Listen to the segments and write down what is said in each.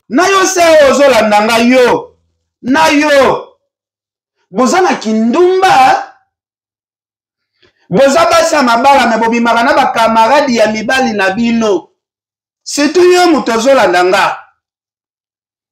Na yo se ozolanda nga yo. Na yo. Boza na kindumba. Boza basi ya mabala me bobimaka na bakamaradi ya mibali na bino. Surtout yo moto ozolanda nga.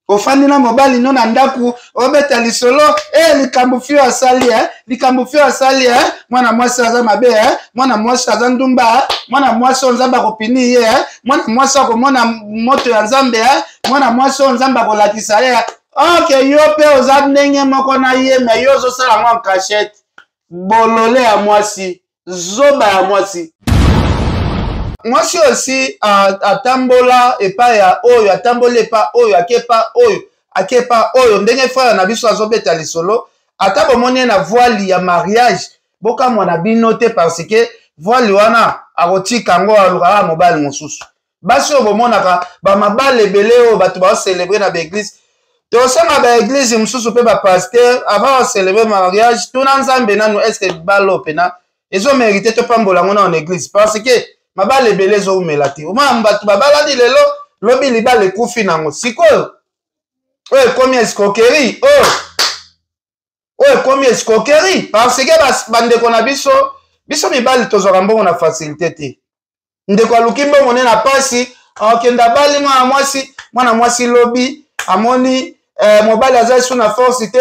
Ofandi na mobali no na ndaku obeta lisolo likambo fio asali likambo fio asali mwana mwasi aza mabe mwana mwasi aza ndumba mwana mwasi nzamba kopini ye mwana mwasi akomona moto ya nzambe mwana mwasi nzamba kolakisa ye okay yo pe oza ndenge moko na ye me yo zo sala mwa cachette bolole ya mwasi zoba ya mwasi mwasi aussi atambola epa ya oyo atambola epa oyo akepa oyo ndenge frère na biso azobeta lisolo ata bomoni na voile ya mariage boka mwana bino te parce que voile wana akotika ngo alukaka mobali mosusu basi oyo bomonaka bamabale ebele oyo bato baocelebre na baeglise tosanga baeglise mosusu mpe bapaster avant ocelebre mariage tuna nzambe nanu estce balo pena ezomérite topambola ngo na église parce que mabale ebele ezoumela te omona bato babaladi lelo lobi libala ekufi nango sikoyo oyo ekomi escroquerie oyo ekomi escroquerie parce que bandeko na biso mibali tozwaka mbongo na facilité te ndeko aluki mbongo ne na pasi akende abali mwana mwasi lobi amoni mobali aza so na force te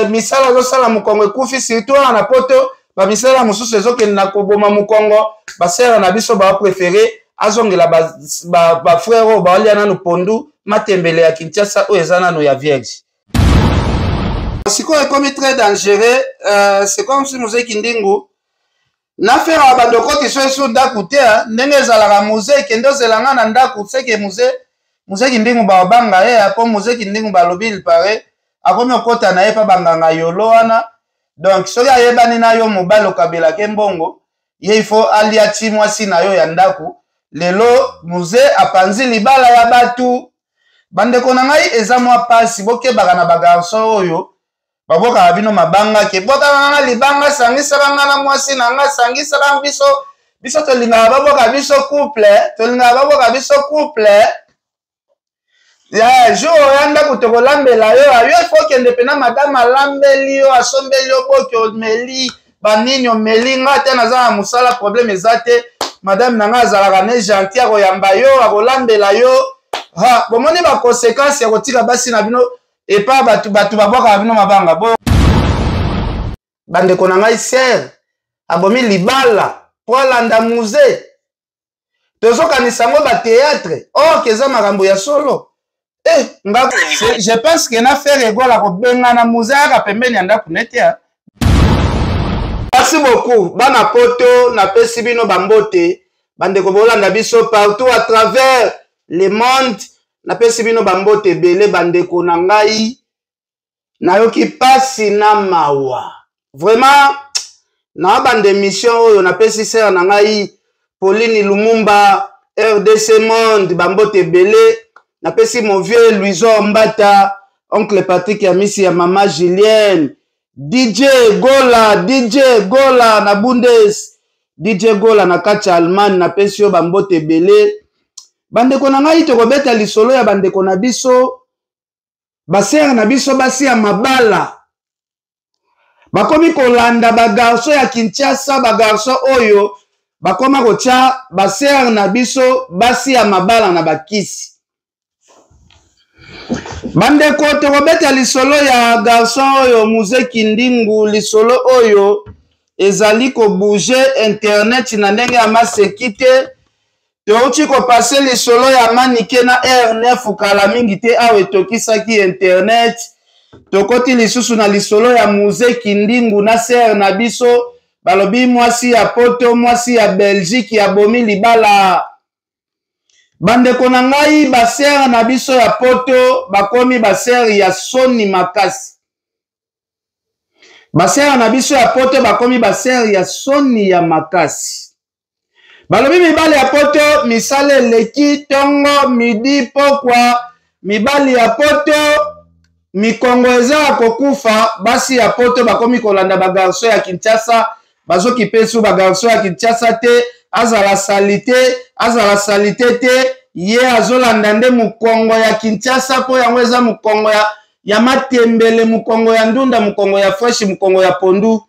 misala azosala mokongo ekufi surtout wana na poto bamisala mosusu ezokende na koboma mokongo basera na biso baprefere azongela bafrère oyo baolia nanu pondu matembele ya Kinshasa oyo eza nano ya vierge sikoyo ekomi très dangereux c'est comme si muzeki ndingu nafera ya bandoko ti so esu ndaku te ndenge ezalaka muze ekende ozelanga na ndaku seke muzeki ndingu baobanga ye po muzeki ndingu balobi ilpare akomi okota na ye pa banganga yolo wana donc soki ayebani na yo mobali okabelake mbongo ye ifo alia ti mwasi na yo ya ndaku lelo muze apanzi libala ya batu bandeko na ngai eza mwa pasi bokebaka na bagarson oyo babokaka bino mabanga ke botaka nga libanga sangisaka nga na mwasi na nga sangisaka biso tolingaka baboka biso couple ya jour oya ndako tokolambela yo ifo kende pena madame alambeli yo asombeli yo boki omeli banini omeli nga te naza na mosala problème eza te madame na nga azalaka ne gentil akoyamba yo akolambela yo bomoni baconséquence ya kotika basi na bino epa bato babwakaka bino mabanga bo bandeko na ngai ser abomi libala po alanda musée tozokanisa ngo batéâtre or keza makambo ya solo je pense que na faire egola kobenga na musée aka pembeni ya ndako nete merci beaucoup bana poto napesi bino bambote bandeko bolanda biso partout à travers le monde napesi bino bambote ebele bandeko na ngai nayoki pasi na mawa vraiment na bande mission oyo napesi sere na ngai Pauline Lumumba RDC Monde bambote ebele napesi mon vieux Louison Mbata oncle Patrick ya misi ya mama Julienne DJ Gola na Bundes DJ Gola na kati ya Allemagne napesi yo bambote ebele bandeko na ngai tokobeta lisolo ya bandeko na biso basere na biso basi ya mabala bakomi kolanda bagarso ya Kinshasa bagarso oyo bakoma kotia basere na biso basi ya mabala na bakisi bandeko tokobeta lisolo ya garso oyo Muzeki Ndingu lisolo oyo ezali ko bouger internet na ndenge ya masekite touti ko passer lisolo ya manike na R9 kala mingi te awe tokisaki internet tokoti lisusu na lisolo ya Muzeki Ndingu na ser na biso balobi mwasi ya poto mwasi ya Belgique ya bomi libala bandeko na ngai baser na biso ya poto bakomi baser ya soni makasi baser na biso ya poto bakomi baser ya soni ya makasi balobi mibali ya poto misale leki tongo midi pokwa mibali ya poto mikongo eza kokufa basi ya poto bakomi kolanda bagarso ya Kinshasa bazoki pesu bagarso ya Kinshasa te azala salite te ye azolanda nde mukongo ya Kinshasa po yango eza mukongo ya matembele, mukongo ya ndunda, mukongo ya fresh, mukongo ya pondu.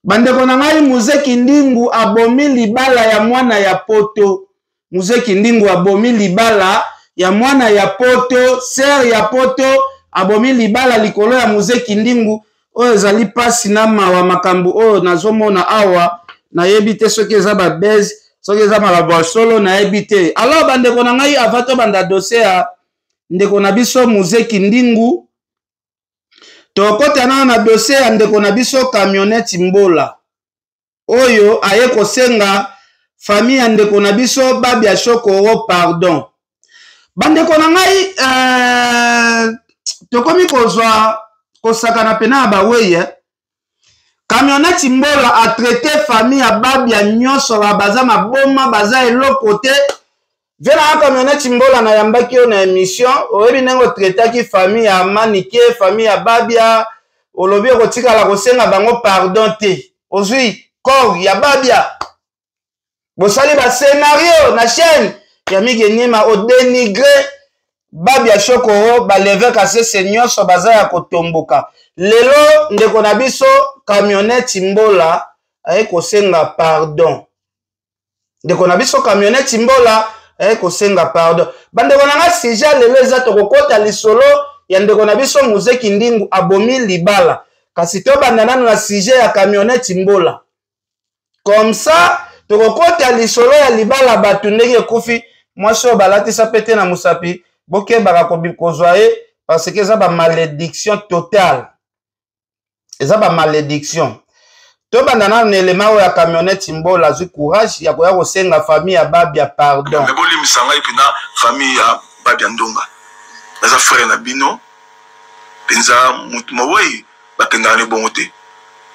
Bandeko na ngai Muzeki Ndingu abomi libala ya mwana ya poto. Muzeki Ndingu abomi libala ya mwana ya poto, ser ya poto abomi libala likolo ya Muzeki Ndingu. Oyo ezali pasi na mawa makambu oyo nazomona awa nayebi te soki eza babeze soki eza malabo solo nayebi te. Alors bandeko na ngai avato banda dossier ya ndeko na biso Muzeki Ndingu tokota na dossier ya ndeko na biso Camionnette Mbola oyo aye kosenga famille ya ndeko na biso Babia Shokoro pardon. Bandeko na ngai tokomi kozwa kosakana pena baweye. Camionnette Mbola a traité famille ya Babia nyonso baza maboma baza eloko te. Vena Camionnette Mbola na yambaki yo na émission oyebi nengo traitaki famille ya Manike, famille ya Babia olobi kotikala kosenga bango pardon te. Ozui corps ya Babia bosali ba scénario na chaîne ya migenyema o dénigrer Babia Shokoro ba lever kase seigneur so baza ya kotomboka. Lelo ndeko na biso Camionnette Mbola aye kosenga pardon. Ndeko na biso Camionnette Mbola aye kosenga pardon. Bandeko na nga sija lelo eza tokokota lisolo ya ndeko na biso Muzeki Ndingu abomi libala. Kasi to banda nanu na sujet ya Camionnette Mbola. Comme ça tokokota lisolo ya libala batu ndenge kufi mwasi oyo balatisa pete na musapi bokebaka kozwa ye parce que eza ba malédiction totale. Eza ba malédiction. To banda nanu na elema oyo ya Camionnette Mbola zwi courage ya koya kosenga famille ya Babia pardon. Mais bolimisa ngai pena famille ya Babia Ndonga. Baza frère na bino. Penza mutu mawai bakendana ne bongo te.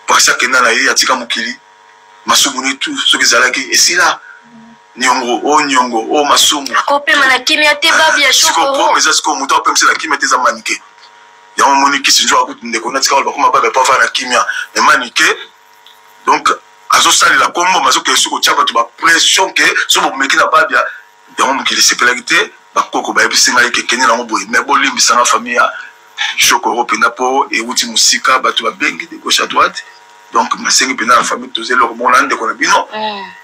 Pasa kenda na ye atika mukili. Masumu ni tu soki zalaki esila. Nyongo o masumu. Akope mana kimia te Babia Shokoro. Siko meza siko mutu opemse la kimia te za manike. Ya moni kisi njo akutu ndeko na tika ba kuma Babia pa fa na kimia. Ne manike. Donc azo sali la kombo mazo ke suko tshaba tu ba pression ke so bo meki na Babia. Ya mukili sepelagite ba koko ba ebisinga yeke keni na ngoboyi. Mais bolimbisa na famille ya Shokoro pena po et outi musika batu ba bengi de gauche à droite. Donc masengi pena la famille tozé le bonande de konabino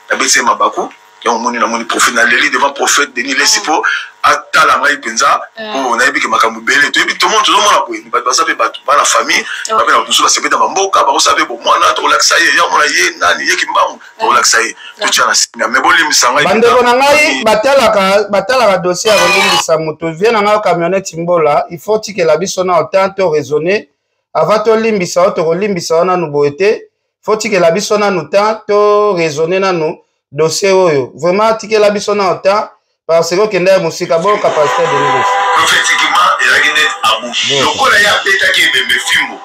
la bese mabako ya omoni na moni prophète na leli devant prophète Denis Lesipo atala ngai penza po na yebi ke makambu bele to yebi to monde tozomona ko ni batu basabe batu ba la famille ba pena to suba sepeta mboka ba kosabe bo mwana to relaxa ye ya mona ye nani ye kimbangu to relaxa ye to tshana singa me bolimisa ngai bandeko na ngai batalaka dossier ya kolimbisa moto vie na ngai Camionnette Mbola il faut tikela biso na autant to raisonner avant to limbisa o to kolimbisa wana nu boete faut tikela biso na nu temps to raisonner na nu dossier oyo vraiment tikela biso na autant parce que kende ya musika bo capacité de nous prophétiquement et la guinette abou lokola ya beta ki bembe fimbo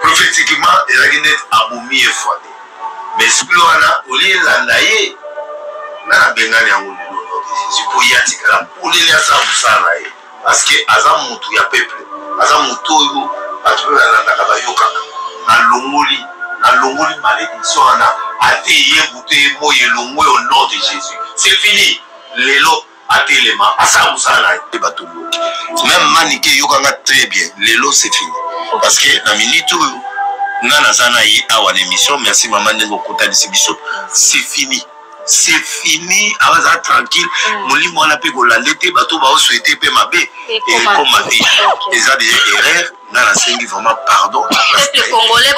prophétiquement et la guinette abou mi efwade mais splona oli landa ye na bengani yango sipo yatika la oli ya sa musala ye parce que aza mutu ya peuple aza mutu yo atu la landa ka bayoka na longoli malédiction ana ate ye buté moye longo au nom de Jésus c'est fini lelo atelema asa musala ye bato même manike yokanga très bien lelo c'est fini parce que na minute nana zana yi awa l'émission merci maman nengo kota biso c'est fini awaza tranquille molimo wana pe kolande te bato ba souhaiter pe mabe et comme ma vie les a des erreurs nana sengi vraiment pardon le congolais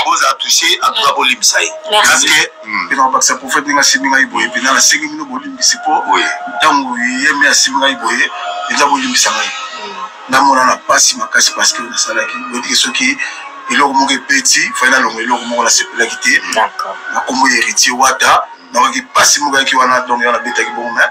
vous a touché à tout bolimisa parce que non parce que prophète nga siminga iboye pe nana sengi mino bolimbisi po oui tango yeme asiminga iboye eza bolimbisa ngai na mona na pasi makasi parce que na salaki odi soki eloko moko petit fana longo eloko moko na sepelakité d'accord na kombo héritier wata na waki pasi moko yaki wana donc yana betaki bon mais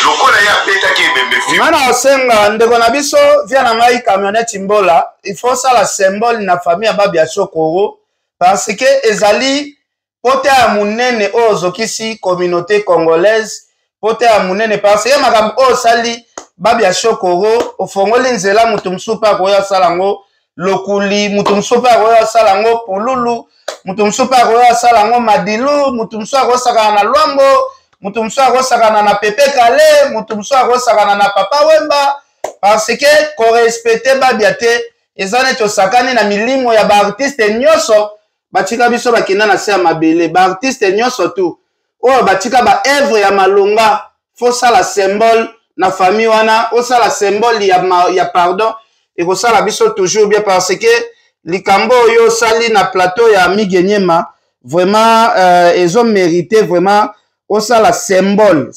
lokola ya betaki bembe fi mana osenga ndeko na biso via na ngai Camionnette Mbola il faut ça la symbole na famille ya Babia Shokoro parce que ezali pote ya munene ozokisi communauté congolaise pote ya munene parce que makambo osali Babia Shokoro ofongoli nzela mutu msupa koya salango lokuli mutu msupa koya salango pululu mutu msupa koya salango madilu mutu msupa koya sakana na lwambo mutu mosusu akosakana na Pepe Kale, mutu mosusu akosakana na Papa Wemba, parce que korespecte babia te eza neti osakani na milimo ya baartiste nyonso batika biso bakenda na se ya mabele. Baartiste nyonso tu oyo batika baevre ya malonga fosala symbole na famille wana, osala symbole ya pardon ekosala biso toujours bien, parce que likambo oyo osali na plateau ya Migenyema vraiment ezo mérité vraiment osala symbole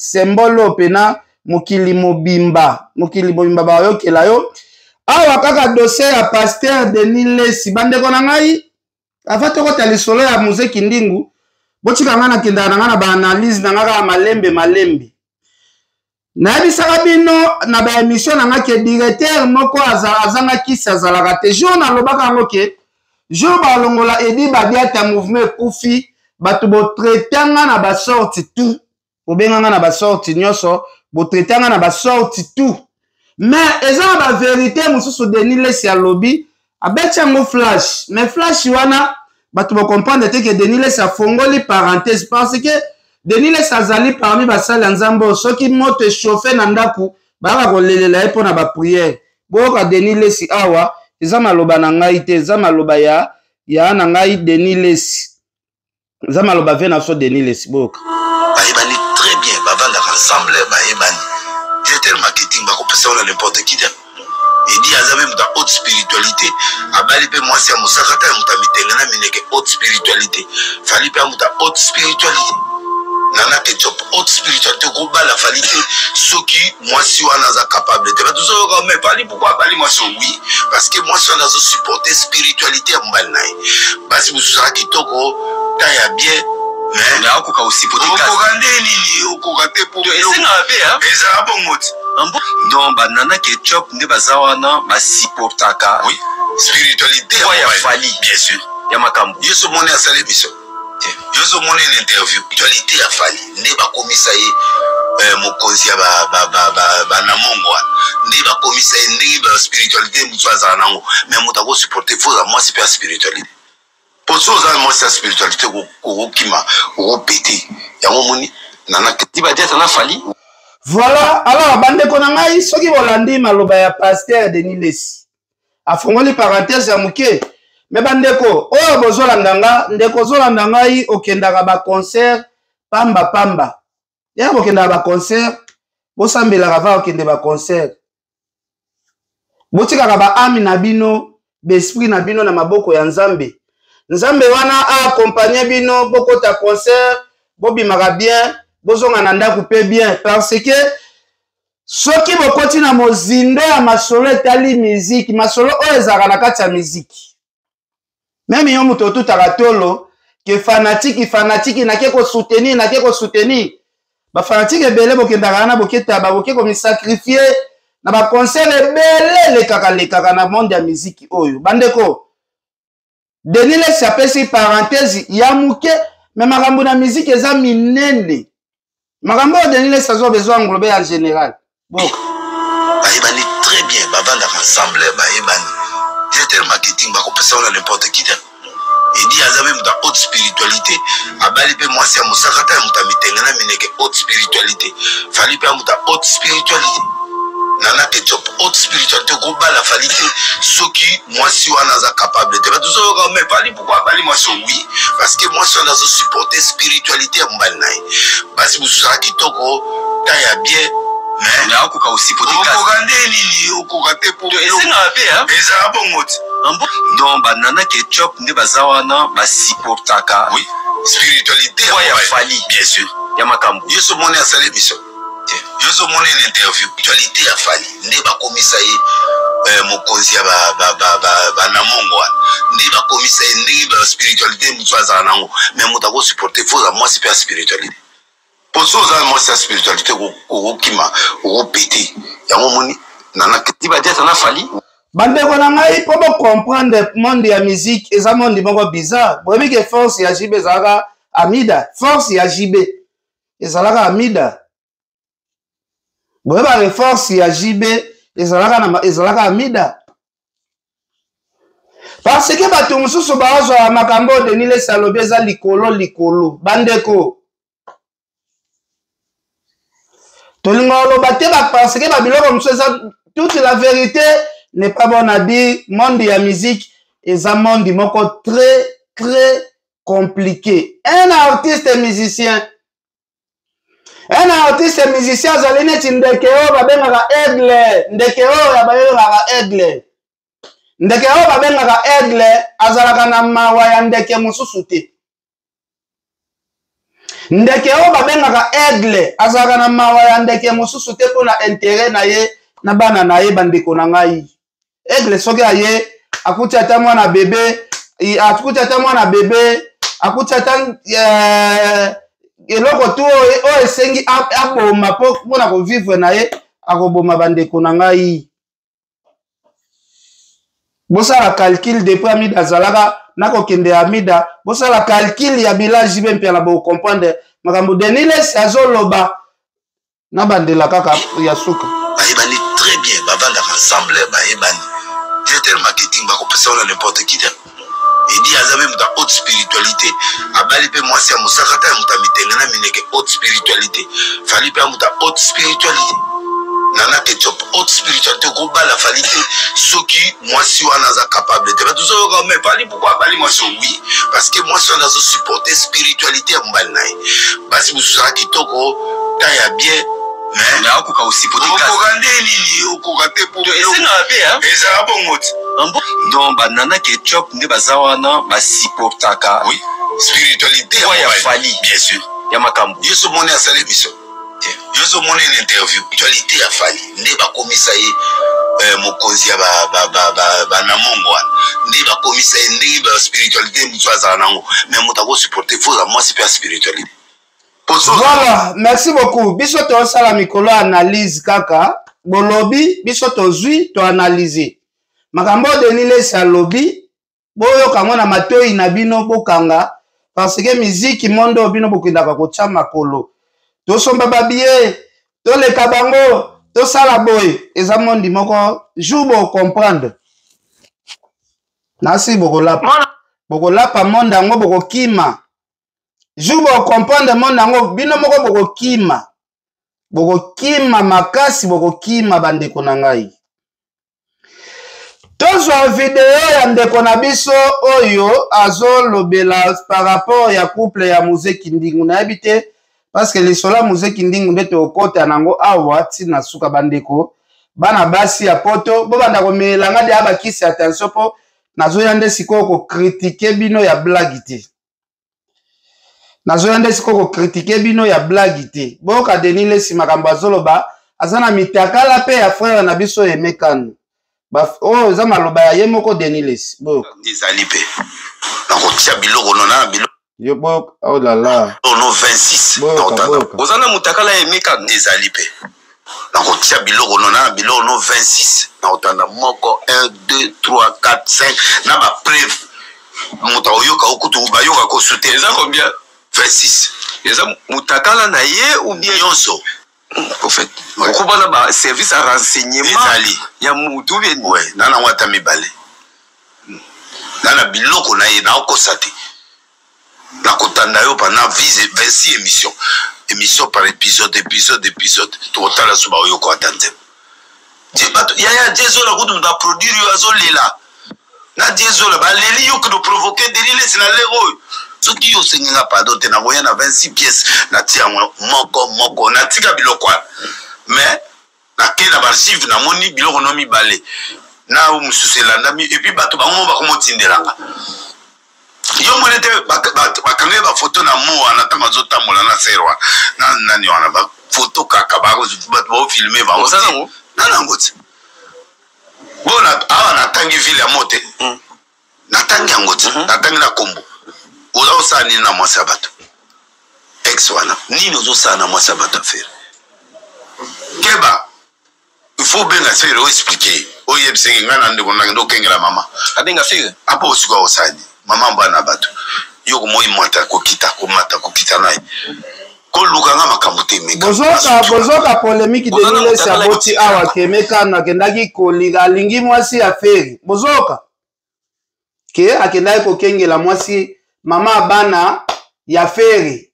oyo pena mokili mobimba bayokela yo. Awa kaka dossier ya Pasteur Denis Lesi bandeko na ngai avant tokota lisolo ya muzeki ndingu botika nga nakendaka na nga na baanalyse na nga kaka malembe nayebisaka bino na baémission na nga ke directeur moko azanga kisi azalaka te jour nalobaka yango ke jour balongola Edi Badiata mouvement ekufi bato botraite nga na basorti tout bobenga nga na basorti nyonso botraite nga na basorti tout. Mais eza na bavérité mosusu Denis Lesi alobi abeti yango flash, mais flash wana bato bocomprendre te ke Denis Lesi afongoli parenthèse parce que Denis Lesi azali parmi basali ya Nzambe soki moto echauffe na ndaku baka kolelela ye mpo na bapriere. Boyoka Denis Lesi awa eza maloba na ngai te, eza maloba ya na ngai Denis Lesi, eza maloba ve na so Denis Lesi. Boyoka bayebani très bien bavandaka ensemble bayebani directeur marketing bakopesa wana n'importe qui Edi azabe muta haute spiritualité abali pe mwasi ya musaka ta muta mitenge na mineke haute spiritualité fali pe muta haute spiritualité nana ketchup haute spiritualité ko bala fali te soki mwasi wana za capable te bato so ko me fali pourquoi bali mwasi oui parce que mwasi wana zo supporter spiritualité ya mbali naye basi mususa kitoko ta ya bien mais na ko ka aussi pour des cas ko gande nini ko gate pour ese na be ha eza bon mot non banana ketchup nde bazawana basiportaka oui spiritualité ya fali bien sûr ya makambo yeso mone asale biso yeso mone une interview spiritualité ya fali nde bakomisa ye mokonzi ya ba na mongo nde bakomisa ye ndenge ba spiritualité mutu azala nango mais mutu ako supporter faut moi c'est pas spiritualité pour ça ozala moi c'est spiritualité kokokima kokopete yango moni nana Edi Badiata na fali. Voilà, alors bandeko na ngai soki bolandi maloba ya Pasteur Denis Lesi afongoli parenthèse ya muke, mais bandeko oyo bozolanda nga ndeko zolanda ngai okendaka ba concert pamba ya bokendaka ba concert bosambelaka va okende ba concert botikaka ba ami na bino besprit na bino na maboko ya Nzambe wana accompagner bino bokota concert bobimaka bien bozonga na ndako pe bien, parce que soki bokoti na mozindo ya masolo etali musique masolo oyo ezalaka na kati ya musique même yo moto otutaka tolo ke fanatique nake kosoutenir bafanatique ebele bokendaka wana boketaba boke komisakrifie na baconcert ebele lekaka na monde ya musique oyo. Bandeko Denis Lesi apesi parenthèse ya muke, mais makambo na musique eza minene. Makambo Denis Lesi azo besoin englober en général. Bon. Bayebani très bien bavandaka ensemble bayebani directeur marketing bakopesa wana n'importe qui Edi azabe muta haute spiritualité abali pe mwasi ya musaka ta muta mitenge na mineke haute spiritualité fali pe muta haute spiritualité nana ketchup haute spiritualité ko bala fali te soki mwasi wana za capable te bato so ko me fali pourquoi bali mwasi oui parce que mwasi wana zo supporter spiritualité ya mbali naye basi mususa kitoko ta ya bien mais na ko ka aussi pour des cas ko gande nini ko gate pour ese na be ha eza bon mot non banana ketchup nde bazawana basiportaka oui spiritualité ya fali bien sûr ya makambo yeso mone asale biso yeso mone une interview spiritualité ya fali nde bakomisa ye mokonzi ya ba na mongo nde bakomisa ye ndenge ba spiritualité mutu azala nango mais mutu ako supporter faut moi c'est pas spiritualité pour ça ozala moi c'est spiritualité kokokima kokopete yango moni nana Edi Badiata na fali. Bandeko na ngai po comprendre monde ya musique eza monde moko bizarre. Boyebi ke force ya JB ezalaka Amida, force ya JB ezalaka Amida. Boyeba ke force ya JB ezalaka Amida. Parce que bato mosusu bazwa makambo Denis Lesi alobi eza likolo. Bandeko Tolingo lobate parce que babiloko msesa toute la vérité n'est pas bon à dire. Monde ya musique est un monde moko très compliqué. Un artiste musicien azali neti ndeke oyo babengaka aigle. Ndeke oyo babengaka aigle. Ndeke oyo babengaka aigle azalaka na mawa ya ndeke mosusu te. Ndeke oyo babengaka aigle azalaka na mawa ya ndeke mosusu te mpona intérêt na ye na bana na ye bandeko na ngai. Aigle soki aye akuti ata mwana bebe, akuti ata eloko tu oyo esengi aboma mpona kovivre na ye, akoboma bandeko na ngai. Bosala calcul depuis Amida azalaka nakokende Amida, bosala calcul ya village be mpela bo comprendre makambo Deniles azoloba na bandela kaka ya suka. Bayebani très bien, bavandaka ensemble, bayebani. Directeur marketing bakopesa na n'importe qui. Il dit azabe muta haute spiritualité, abali pe mwasi ya musakata ya muta mitengena mineke haute spiritualité. Fali pe muta haute spiritualité. Nana ketchup haute spiritualité ko bala fali te soki mwasi wana za capable te. Tout ça mais fali pourquoi bali mwasi oui parce que mwasi wana zo supporter spiritualité ya mbali naye. Basi musaka kitoko ta ya bien. Mais là on aussi pour des donc banana ketchup ne bazawana basipotaka oui spiritualité ya fali bien sûr ya makambo yeso moni asala émission yeso moni une interview spiritualité ya fali nde bakomisa ye mokonzi ya ba na mongo nde bakomisa ye nde ba spiritualité mutu azala nango mais mutu ako supporter faut la moi c'est pas spiritualité. Voilà, merci beaucoup. Biso to sala mikolo analyse kaka. Bolobi, biso to zui to analyser. Makambo Deniles ya lobi, boyo kango na matoi na bino bokanga parce que musique mondo bino bokindaka kocha makolo. To somba babie, to le kabango, to sala boy. Eza mondi moko jubo comprendre. Nasi bokolapa. Bokolapa monda ngo bokokima. Jubo comprendre monde ngo bino moko bokokima. Bokokima makasi bokokima bandeko na ngai. Tozwa video ya ndeko na biso oyo azolobela par rapport ya couple ya Muzeki Ndingu na habité parce que les sola Muzeki Ndingu ndete okota nango awa tina suka bandeko bana basi ya poto bo banda komela ngadi abakisi attention po nazoyande sikoko critiquer bino ya blague te. Nazoyande sikoko critiquer bino ya blague te. Boka Deniles makambo azoloba azana mitakala pe ya frère na biso Emekano. Oh, za maloba ya yemoko Deniles. Bo. Dizali pe. Na kotia biloko nona biloko. Yo bo, oh là là. No 26. Ozana mutakala Emekano dizali pe. Na kotia biloko nona biloko no 26. Na otanda moko 1 2 3 4 5 na ba preuve. Muta oyoka okutu bayoka ko soutenir. Eza combien? 26. Eza mutakala na ye ou bien yonso. Au fait, okubana ba service à renseignement ya mutu bien ouais nana wata mibale nana biloko na ye na okosate na kotanda yo pendant 26 émissions par épisode to tala suba yo ko atande dibato ya jezola kudu nda produire yo azolela na jezola ba leli yo ko provoquer Deniles na lego ce qui yo senga pardon te na voya na 26 pièces na tia moko na tika biloko mais na kena archive na moni biloko no mibale na mususela ndami et puis bato bango ba komotindelanga yo monete bakanga ba photo na mo ana tama zotambola na serwa na nani wana ba photo kaka ba ko bato ba filmer ba osana na ngoti bona awa na tangi ville ya mote na tangi ngoti na tangi na kombo oza osani na mwasi ya bato ex wana nini ozosala na mwasi ya bato affaire keba il faut bien faire expliquer oyebisenge nga na ndeko na ndo kengela mama abenga fire apo osika osani mama mbana bato yo ko mwata kokita naye ko lukanga makambo te meka bozoka polémique Deniles ya boti awa Emekano akendaki koliga alingi mwasi affaire bozoka ke akendaki kokengela mwasi mama bana ya feri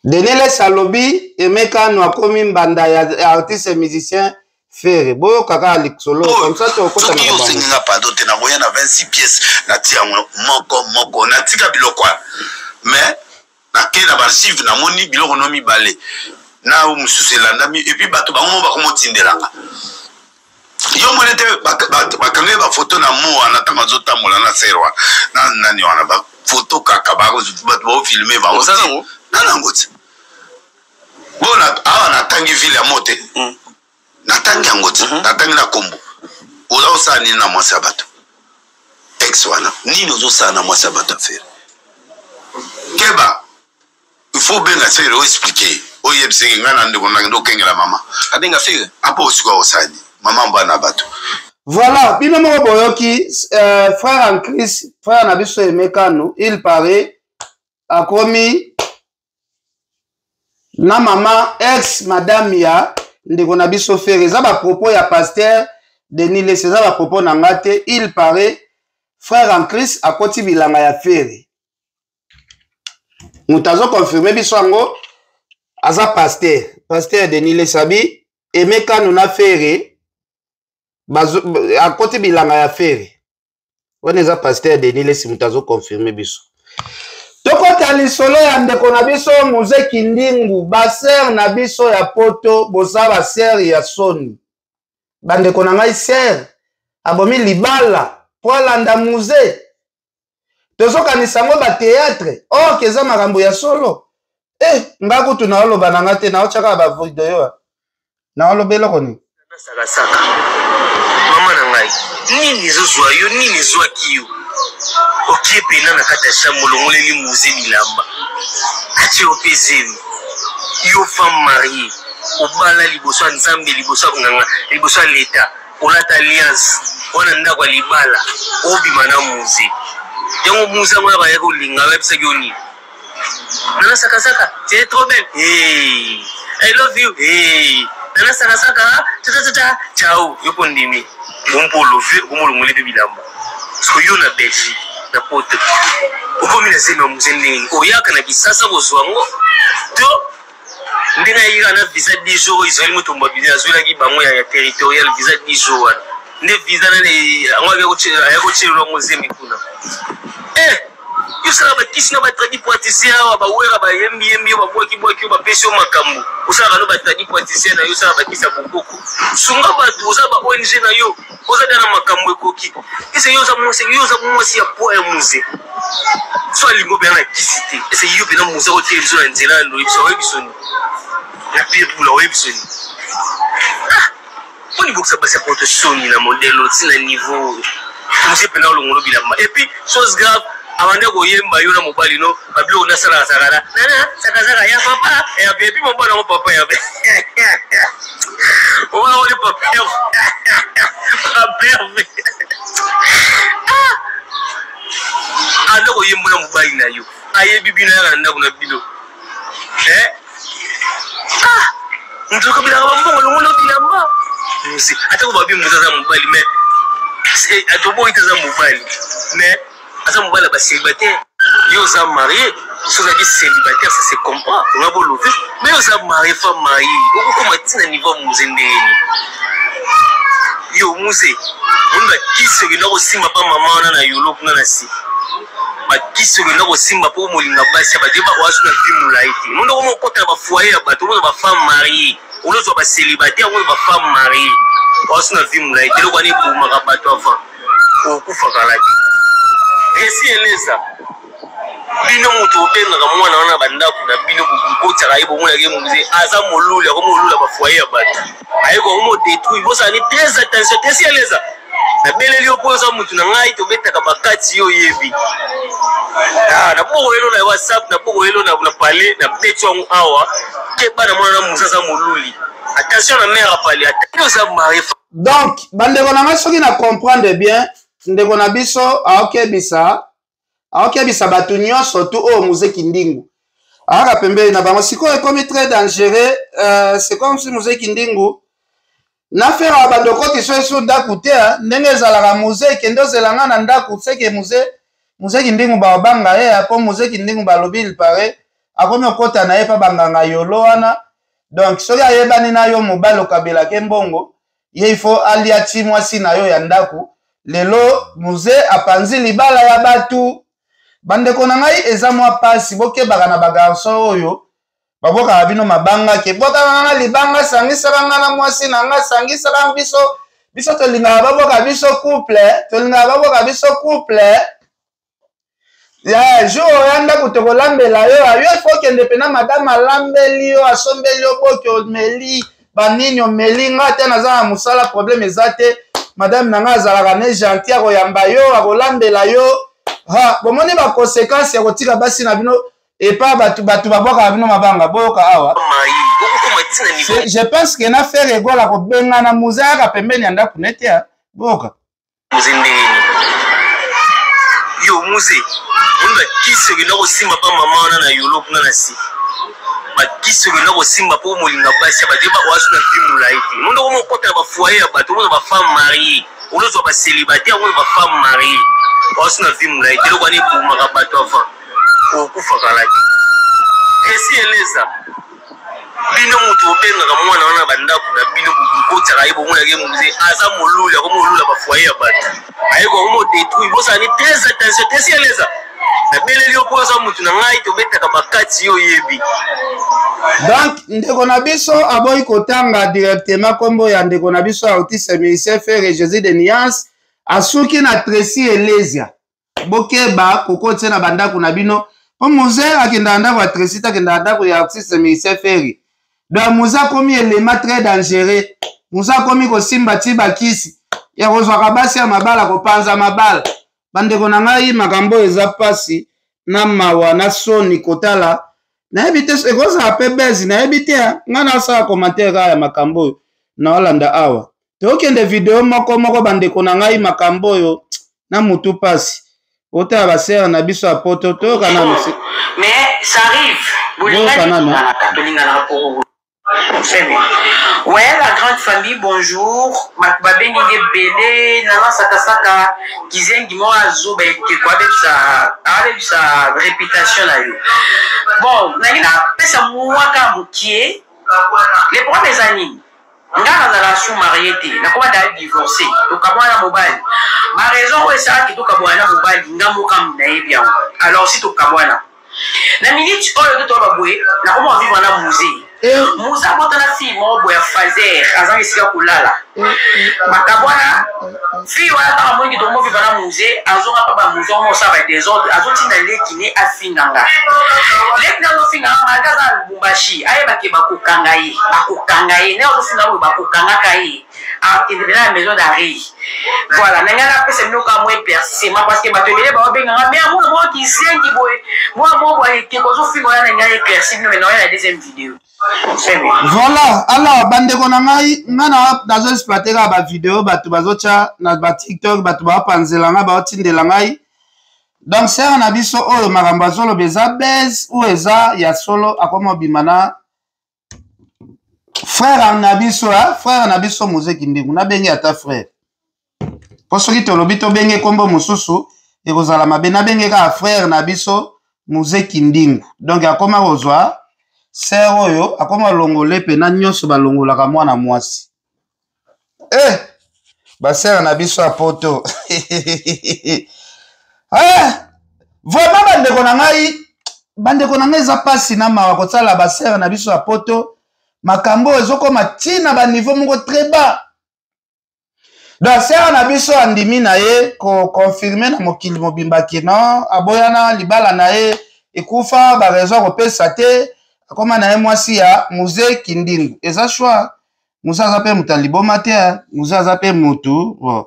Denele Salobi Emeka no akomi mbanda ya artiste et musicien Ferre. Boyo kaka Alexolo comme ça tu okota na bango. Singa pardon te na boya na 26 pièces na tia moko na tika biloko. Mais na kena archive na moni biloko no mibale. Na mususu landami et puis bato bango ba komo tindelanga. Yo monete bakangé ba photo na mo ana tamazo mola na serwa. Na nani wana ba photo kaka ba ko bato filmer ba. Osango. Na ngoti. Bona awa na tangi ville ya mote. Na tangi ngoti, na tangi na kombo. Oza osani na mwasa bato. Ex wana, nini ozo sana na mwasa bato faire. Keba, il faut bien faire expliquer. Oye bsenge ngana ndeko na ndo kengela mama. Abenga faire. Apo osiko osani. Mama mbana bato. Voilà, bino mo boyoki frère en Christ, frère na biso Emeka no, il paraît akomi na mama ex madame ya ndeko na biso Ferre. Eza ba propos ya pasteur Denis Le César ba propos na ngate, il paraît frère en Christ akoti bilanga ya Ferre. Mutazo confirmer biso ngo aza pasteur Denis Le Sabi Emeka no na Ferre akoti bilanga ya Ferre. Wana eza pasteur Denis Le si mutazo confirmer biso. Tokota lisolo ya ndeko na biso Muze Kindingu, baser na biso ya poto, boza baser ya soni. Bandeko na ngai ser, abomi libala, poalanda Muze. Tozoka nisango ba théâtre, keza makambo ya solo. Ngakutu na oloba na ngate na ochaka ba video. Na olobela koni. Saka. Mama na ngai, nini zozwa yo, nini zwa kiyo. Ok, pena na kata chamolo ngoleli Muze milamba. Ache opezeni. Yo femme mariée. Obala liboso nzambe liboso nganga, liboso leta. Olata alliance. Wana ndakwa libala. Obima na Muze. Yango Muze ngwa ba yako linga websa yoni. Nana saka, tu es trop belle. Hey, I love you. Hey. Nana saka, ciao. Yo kondimi. Gompolo fe, gomolo bilamba. Parce que yo na Belgique. Na pote okomi na zema muzendeni oyaka na bisasa bozwango to ndinga yira na visa 10 jours Israël mutumba bidina zwelaki bango ya territorial visa 10 jours ne visa na ayako chelo muzemi kuna yo sala bakisi na batradi poatisia ba wera ba yembi ba boki ba pesho makambo usala no batradi poatisia na yo sala bakisa bokoko sunga batu uza ba ONG na yo oza dana makambo ekoki ese yo za mwasi ya po ya Muze so alingo bena kisite ese yo bena Muze otelzo na nzela ndo ibiso webisoni na pire bula webisoni oni boksa basa porte soni na modelo tina niveau Muze pena olongolo bilamba et puis chose grave abande koyemba yo na mobali no babilo na sala sakara nana sakazaka ya papa ya baby mobala mo papa ya be owa oli papa ya papa ando koyemba na mobali na yo aye bibi na ya ndako na bilo ndoka bila mbongo longo bilamba Muze ata ko babi Muze za mobali mais c'est atobo itaza mobali mais asa mobala ba célibataire yo za marié so za di célibataire ça se comprend on a beau lever mais yo za marié femme mariée oko koma tina niveau Muze ndeni yo Muze on ba kiso ke ndako simba pa mama na yolo kuna na si ba kiso ke ndako simba po molinga basi ba deba wasu na bimu laiti mundo ko mokota ba foyer ya bato ba femme mariée on lo ba célibataire on ba femme mariée wasu na bimu laiti lo kwani buma ka bato avant okufa kalaki esi eleza bino mutu obengaka mwana wana bandako na bino bokotaka ye bomona ke Muze aza molula komolula bafoyer ya bato ayeko komodétruire bosani très attention te esi eleza na beleli yo poza mutu na ngai tobetaka bakati yo yebi na poko elo na WhatsApp na poko elo na pale na betu wangu awa ke bana mwana na Muze aza moluli attention na mère pale attention za mari. Donc bandeko na ngai soki na comprendre bien ndeko na biso aokebisa bato nyonso tu oyo Muze Kindingu aka pembeni na bango sikoyo ekomi très dangereux. C'est comme si Muze Kindingu na fera ya bandoko ti so eso ndako te ndenge ezalaka Muze ekende ozelanga na ndako seke Muze Kindingu baobanga ye po Muze Kindingu balobi il paraît akomi okota na ye pa banganga yolo wana. Donc soki ayebani na yo mobali okabelaki mbongo ye il faut alia ti mwasi na yo ya ndako lelo muze apanzi libala ya batu. Bandeko na ngai eza mwa pasi bokebaka na bagarson oyo babokaka bino mabanga ke bokaka nga libanga sangisaka nga na mwasi na nga sangisaka biso tolingaka baboka biso couple ya jour oya ndako tokolambela yo ifo kende pena madame alambeli yo asombeli yo boki omeli banini omeli nga te naza na mosala problème eza te madame na nga azalaka ne gentil akoyamba yo akolambela yo bomoni baconséquence ya kotika basi na bino epa batu babwaka bino mabanga boyoka awa. Je pense que na faire égale à kobenga na muzaka pembeni ya ndako nete ya boka yo muze onda kiso ke nako simba pa mama wana na yolo kuna na si ba kiso ke nako simba po molinga basi ba deba wasu na bimu laiti mundo ko mokota ba foyer ya bato mundo ba femme mariée olozo ba célibataire ngo ba femme mariée wasu na bimu laiti lo kwani buma ka bato afa okufa kala esi eleza bino mutu obenga mwana wana bandako na bino bukota ka ibo mwana ke muze aza molula ko molula ba foyer ya bato ayiko mo détruit bosa ni très attention esi eleza na beleli opoza mutu na ngai to betaka makati yo yebi. Donc ndeko na biso aboyi kotanga directement kombo ya ndeko na biso autiste ministère frère Jésus de Nias asuki na Tracy Elezia bokeba kokotse na bandako na bino po muze akenda ndako ya Tracy takenda ndako ya autiste ministère frère. Donc muze komi élément très dangereux, muze komi kosimba ti bakisi ya kozwaka basi ya mabala kopanza mabala. Bandeko na ngai makambo eza pasi na mawa na soni kotala na ebite ekoza pe bezi na ebite nga na sa commentaire ya makambo na Holanda awa tokende video moko bandeko na ngai makambo yo na mutu pasi ota ba sœur na biso apoto to kana mais ça arrive bolinga na ko. Ouais, la grande famille, bonjour. Makbabengi Belé, Nana Sakasaka, Kizengi Moazo, avec sa réputation là. Bon, Nagina, pesa Mouaka Moukié, les premiers années. Nga na relation mariée na ko da divorcé to kabwana mobile ma raison est ça que to kabwana mobile nga mokam na bien alors si to kabwana na minute oyo to babwe na ko mo vivre na musée musa bota na fi mo boya fazer azangi sika kulala makabwana fi wala ta mo ngi to mo vivre na musée azonga pa ba musée mo sa ba désordre azotinda lekine afinganga lekina no finga magaza Lubumbashi aye bake bakokanga ye ne ofinga bo bakokanga kai a de la maison d'arrêt. Voilà, n'a pas pèse nous comme moi personnellement parce que ma télé ba benga mais moi qui sien qui boy moi qui ko so finga na ngai personnellement mais non la deuxième vidéo. Voilà, alors bandeko na ngai ngana dazo exploiter ba vidéo batu bazocha na ba TikTok batu ba panzela nga ba otindela ngai. Donc c'est na biso oyo makambo zolo beza base ou eza ya solo akoma bimana frère na biso muze kindingu na bengi ata frère. Po soki tolobi to benge kombo mususu ekozala mabe na benge ka frère na biso muze kindingu. Donc akoma kozwa sœur oyo akoma longole pe na nyoso ba longolaka mwana mwasi. Ba sœur na biso apoto. Vraiment bandeko na ngai za pasi na mawa kotala ba sœur na biso apoto makambo ezokoma tina ba niveau moko très bas. Donc sœur na biso andimi na ye ko confirmer na mokili mobimba kino aboyana libala na ye ekufa ba raison ko pesa te akoma na ye mwasi ya muze kindingu eza choix muza za pe mutaliboma te muza za pe mutu bon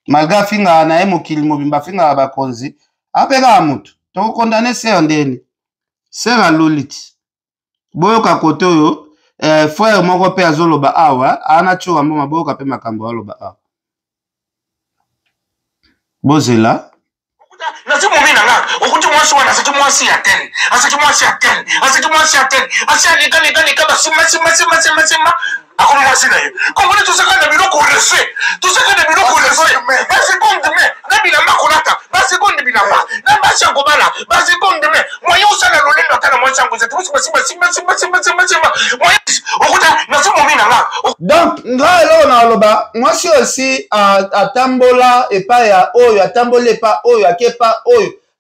malgré finga na ye mokili mobimba finga ba konzi apeka mutu to condamner sœur ndeni sœur aloliti boyoka koto yo frère moko pe azoloba awa ana chuwa mboma boyoka pe makambo aloba awa bozela nasi mumi na nga okuti mwasi wana asaki mwasi ya tene asi aleka basima akomi mwasi na ye komoni toseka na biloko refe basekonde me na bilamba kolata basekonde bilamba na basi ngobala basi comme demain moyen osala lolendo atana moi chango zetu simba moyen okuta na somo mina nga donc ngalo na loba moi si aussi atambola epa ya oyo atambola epa oyo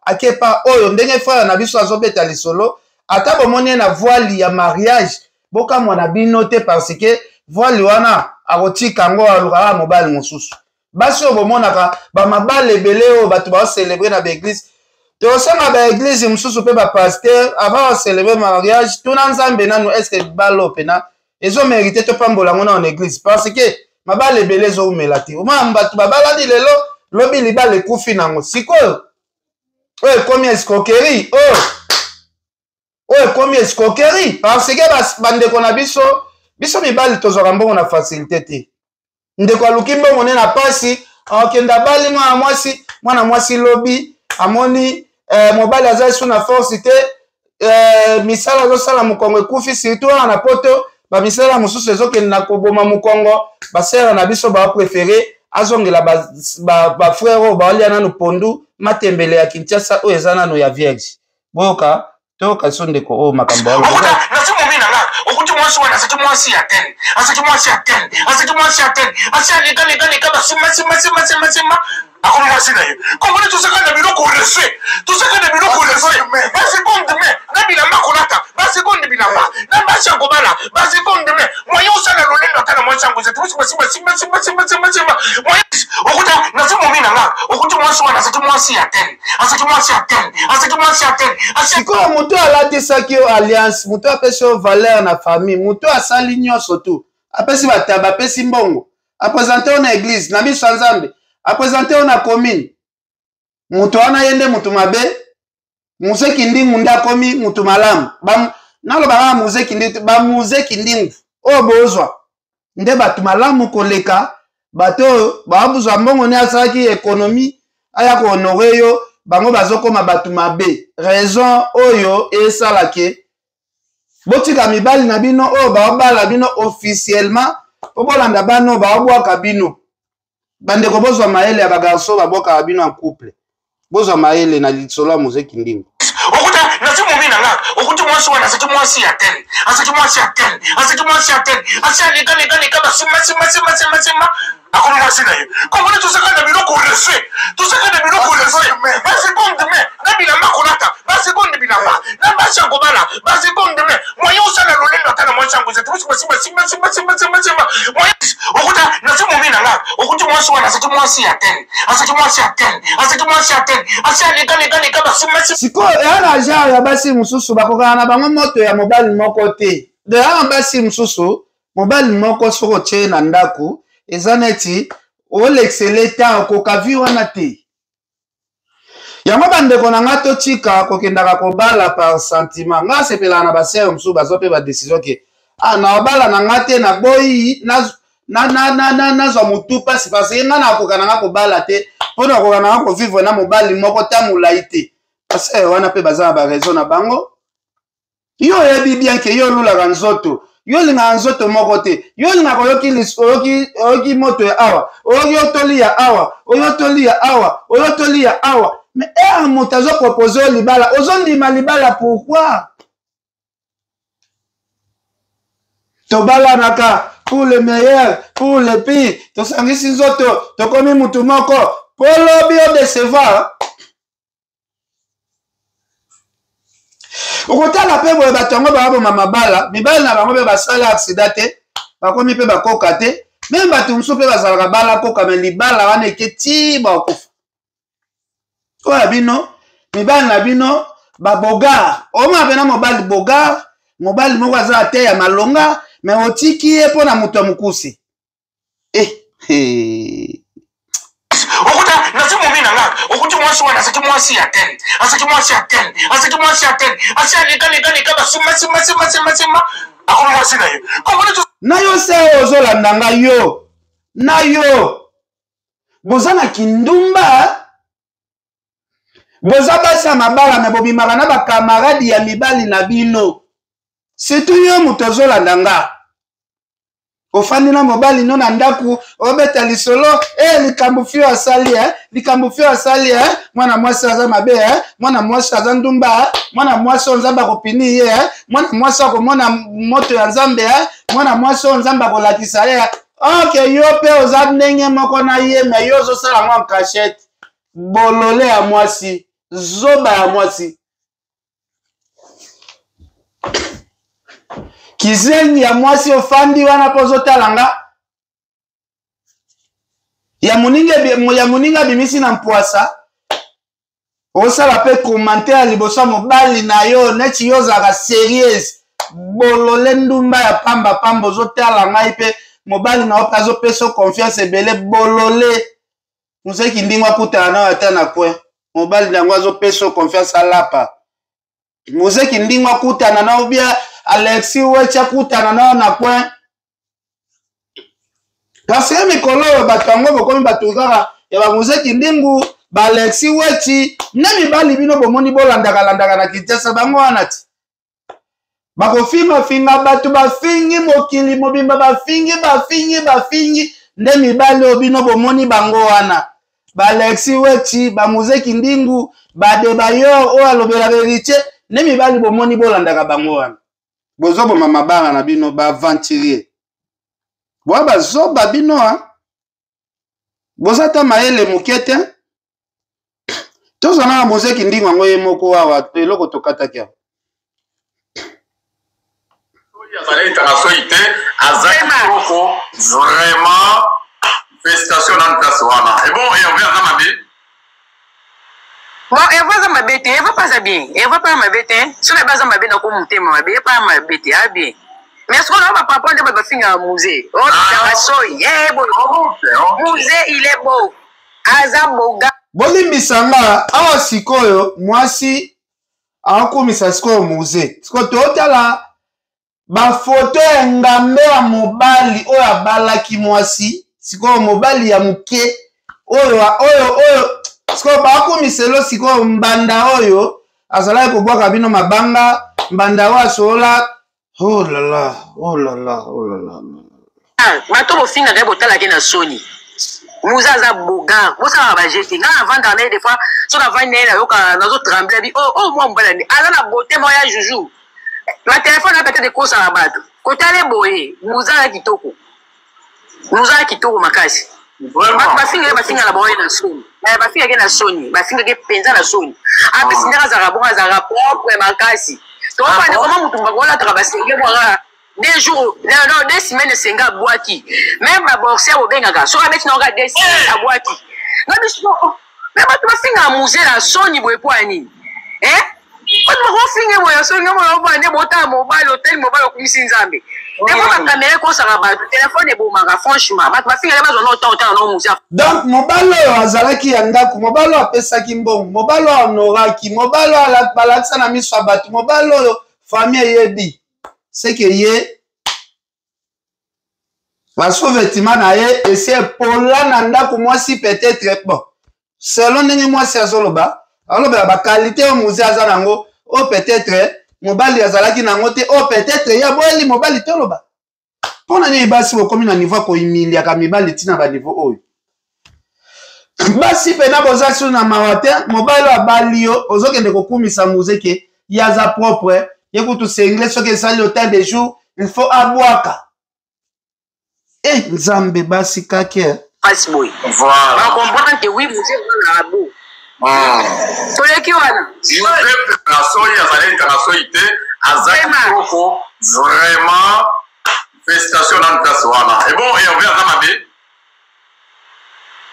akepa oyo ndenge frère na biso azobeta lisolo ata bomoni na voile ya mariage boka mwana bino te parce que voile wana akotika ngo aluka mobali mosusu basi oyo bomonaka bamabale ebele oyo bato baocelebre na baeglise tosanga baeglise mosusu mpe bapaster avant ocelebre mariage tuna nzambe nanu estce balo pena ezomérite topambola ngo na église parce que mabale ebele ezoumela te omona bato babalani lelo lobi libala ekufi nango sikoyo oyo ekomi escroquerie oyo ekomi escroquerie parce que bandeko na biso mibali tozwaka mbongo na facilité te ndeko aluki mbongo ne na pasi akenda bali mwana mwasi lobi amoni mobali aza esu na force te misala azosala mokongo ekufi surtout wana na poto bamisala mosusu ezokende na koboma mokongo basere na biso baprefere azongela bafrère oyo baolia nanu pondu matembele ya Kinshasa oyo eza nano ya vierge boyoka toyoka so ndeko oyo makambo ya okuti mwasi wana asaki mwasi ya tene asi alegalegaleka basima akoma mwasi na ye komoni tosaka na biloko refe baseconde me na bilamba kolata baseconde bilamba na basi ya kobala baseconde me moye osala lolendo ata na mwasi yango zetu simba okuta na somo mina nga okuti mwasi wana asaki mwasi ya tene sikoyo moto alatisaki yo alliance moto apesi yo valeur na famille moto asali nyonso tu apesi bataba apesi mbongo apresente yo na église na biso ya nzambe apresente yo na commune moto wana ye nde moto mabe muzeki ndingu nde akomi moto malamu nalobaka bamuzeki ndingu oyo bozwa nde bato malamu koleka bato oyo babuzwa mbongo ne asalaki ekonomi aya kohonore yo bango bazokoma bato mabe raison oyo esalaki botika mibali na bino oyo baobala bino officiellement po bolanda bano baobwaka bino bandeko bozwa mayele ya bagarso babwakaka bino en couple bozwa mayele na lisolo ya muzeki ndingo okuta na somo mina nga okuti mwasi wana asaki mwasi ya tene asi alegalegaleka basima akoma mwasi na ye komoni tosaka na biloko refe baseconde me na bilamba kolata baseconde bilamba na basi ya kobala baseconde me moye osala lolendo ata na mwasi yango zetu simba okuta na somo mina nga okuti mwasi wana asaki mwasi ya tene asi alegalegaleka basima sikoyo eya na genre ya basi mosusu bakokaka na bango moto ya mobali moko te deya na basi mosusu mobali moko soko otie na ndako eza neti olexele ta okoka vi wana te yango bandeko na nga totika kokendaka kobala par sentiment nga sepelaka na basere mosusu bazwa mpe badesizio ke na obala na nga te na boyi nazwa motu pasi parce nga nakoka na nga kobala te mpo nakoka na nga kovivre na mobali moko ta molai te basere wana mpe baza na baraison na bango yo oyebi bien ke yo olulaka nzoto yo olingaka nzoto moko te yo olingaka oyoki moto ya awa oyoki otoli ya awa oyotoli ya awa mais ere moto azopropose yo libala ozondima libala pourquoi tobalanaka pour le meilleur pour le pire tosangisi nzoto tokomi mutu moko po lobi odecevoir okotala mpe boye bato yango baboma mabala mibali na bango mpe basala aksida te bakomi mpe bakoka te meme bato mosusu mpe bazalaka bala koka me libala wana eke ti bakofa oyo ya bino mibali na bino babogar omona mpena mobali bogar mobali moko aza te ya malonga me otiki ye mpo na moto ya mokusi okuta na somo mina nga okuti mwasi wana asaki mwasi ya tene asi alegalegaleka basima akoma mwasi na ye na yo se oyo ozolanda nga yo na yo boza na kindumba boza basi ya mabala me bobimaka na bakamaradi ya mibali na bino surtout yo moto ozolanda nga ofandi na mobali no na ndaku obeta lisolo likambo fio asali likambo fio asali mwana mwasi aza mabe mwana mwasi aza ndumba mwana mwasi nzamba kopini ye mwana mwasi akomona moto ya nzambe mwana mwasi nzamba kolakisa ye ok yo pe oza ndenge moko na ye me yo ozosala mwa cachette bolole ya mwasi zoba ya mwasi kizengi ya mwasi ofandi wana po ozotalanga ya moninga bimisi na mpwasa osala pe commentaire liboso mobali na yo neti yo ozalaka sérieuse bolole ndumba ya pamba pamba ozotala ngai pe mobali na yo mpe azopesa confiance ebele bolole moseki ndingo akutana na yo ata na kwe mobali na yango azopesa confiance alapa moseki ndingo akutana na yo bia Alexis wechi akutana na yo na kwe kasi ya mikolo oyo bato yango bokomi bato kaka ya bamoseki ndingu ba Alexis wechi ne mibali bino bomoni bolandaka na Kinshasa bango wana ti bakofinga bato bafingi mokili mobimba bafingi nde mibali oyo bino bomoni bango wana ba Alexis wechi bamoseki ndingu badeba yo oyo alobelaka Héritier ne mibali bomoni bolandaka bango wana bozoboma mabanga na bino baaventurier boa bazoba bino bozata mayele moke te tozana na moseki ndingo yango ye moko awa eloko tokataki awa vraiment félicitations dans place wana et bon et on vient à Mabé. Bon, elle va ma bête, elle va pas bien. Elle va pas ma bête, si elle va pas ma bête, on monte ma bête, pas ma bête, elle bien. Mais est-ce qu'on va pas prendre ma fille à musée? Oh, c'est bon. Musée, il est beau. Azaboga. Bolimbisanga awa sikoyo mwasi akomisa sikoyo musée. Siko totala ba photo engambe ya mobali oyo abalaki mwasi, sikoyo mobali ya muke oyo sikoyo bakomiselo sikoyo mbanda oyo azalaki kobwaka bino mabanga mbanda oyo asola oh la la. Bato bofinga ke botalaki na soni muzaza boga bosala bajete nga avant d'année des fois so na vani na yoka nazo trembler bi oh moi mbala ni ala na beauté mo ya juju la téléphone a peut-être kosa na bato kotale boye muzaza kitoko makasi bafinga na boye na soni bafinga ke na soni bafinga ke penza na soni ape sinaka zaka propre makasi to pa comment mutumba kola trabasenge bwara 2 jours, non, 2 semaines, c'est un boîtier. Même ma boursière au Bengaga, sur la bête, on a 2 semaines à boîtier. Non, mais tu vas finir à musée la Sony pour poigner. Hein? On va finir à Sony, on va aller monter mobile, hôtel, mobile, au Kumisin Zambé. Et moi, ma caméra, quand ça va, le téléphone est beau, franchement. Tu vas finir à la autant au musée. Donc, mobile, Azalaki Yandaku, mobile, Pesaki Mbong, mobile, Noraki, mobile, Balaksana Miswabat, mobile, famille Yebi. C'est que ye parce que vêtement na ye et c'est pour la nanda pour moi si peut-être bon selon ndenge moi c'est azoloba aloba ba qualité au musée azanango o peut-être mobali azalaki nango te o peut-être ya boeli mobali toloba pona ni basi ko komi na niveau ko imilia ka mibali tina ba niveau oyo basi pena boza sur na mawate mobali abali yo ozokende ko kumisa musée ke yaza propre. Écoute, c'est anglais, ce que ça l'hôtel de jour, il faut aboaka. Eh, Nzambe basi kake. Pasboy. Voilà. On comprend que oui, vous êtes dans la boue. Sur les qui wana. Si la soya, ça l'est la soïté, vraiment, félicitations dans le place wana. Et bon, et on vient à Mabé.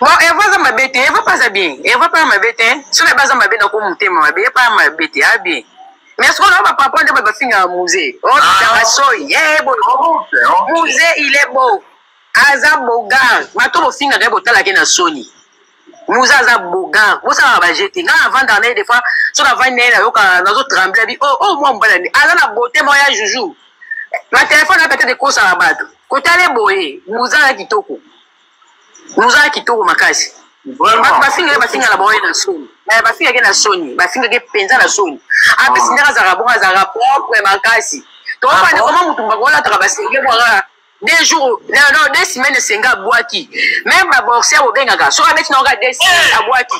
Bon, elle va ma bête, elle va pas bien. Elle va pas ma bête, si elle va pas ma bête, on va monter ma bête, pas ma bête, elle bien. Mais est-ce qu'on va pas prendre ma fille à musée? Oh, c'est musée, il est beau. Azaboga. Bato bofinga ke botalaki na soni. Muzaza boga. Bosala bajete. Nga avant d'année des fois, so na vani na yoka nazo trembler bi oh moi mbala ni ala na beauté mo ya juju. La téléphone a peut-être kosa na bato. Kotale boye, muzaza kitoko. Muzaza kitoko makasi. Bafinga la boye na soni. Bafinga ke na soni, bafinga ke penza na soni. Ape sinaka zaka propre makasi. To pa comment mutumba kola trabasenge bwara 2 jours, non, 2 semaines, c'est un boîti. Même ma boursière au Bengaga, sur la bête, non, 2 semaines à boîti.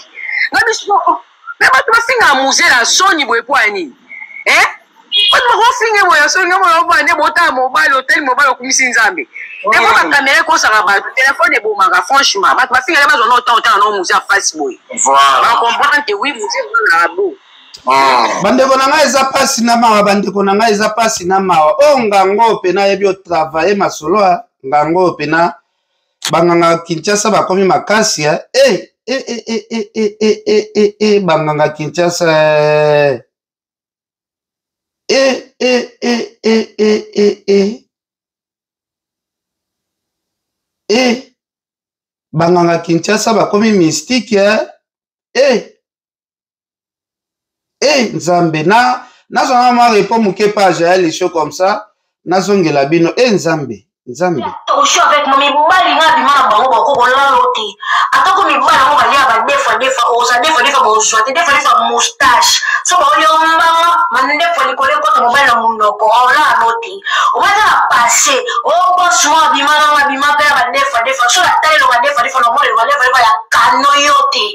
Non, mais tu vas finir à musée la Sony Boepoani. Hein? Tu vas finir à Sony Mobile, hôtel mobile, comme si Nzambe. Et quand la caméra, quand ça va, le téléphone est bon, franchement, tu vas finir à la maison, autant musée à Facebook. Voilà. On comprend que oui, musée, on a beau. Bandeko na ngai eza pasi na mawa, bandeko na ngai eza pasi na mawa. O ngango pena yebi o travailler masolo ngango pena banganga Kinshasa bakomi makasi ya. Banganga Kinshasa. Banganga Kinshasa bakomi mystique ya. Nzambe nazonga ma répond muke page ya les shows comme ça nazongela bino Nzambe Osho avec mon mibali nga bimana bango bako lalote atako mibala ngo balia ba defa oza defa bonjote defa moustache so ba oli omba manende fo likole ko to mobile munoko ola lote o ba passer o boss mo bimana nga bimapa ba defa so la taille lo ba defa no mo le ba defa ya kano yote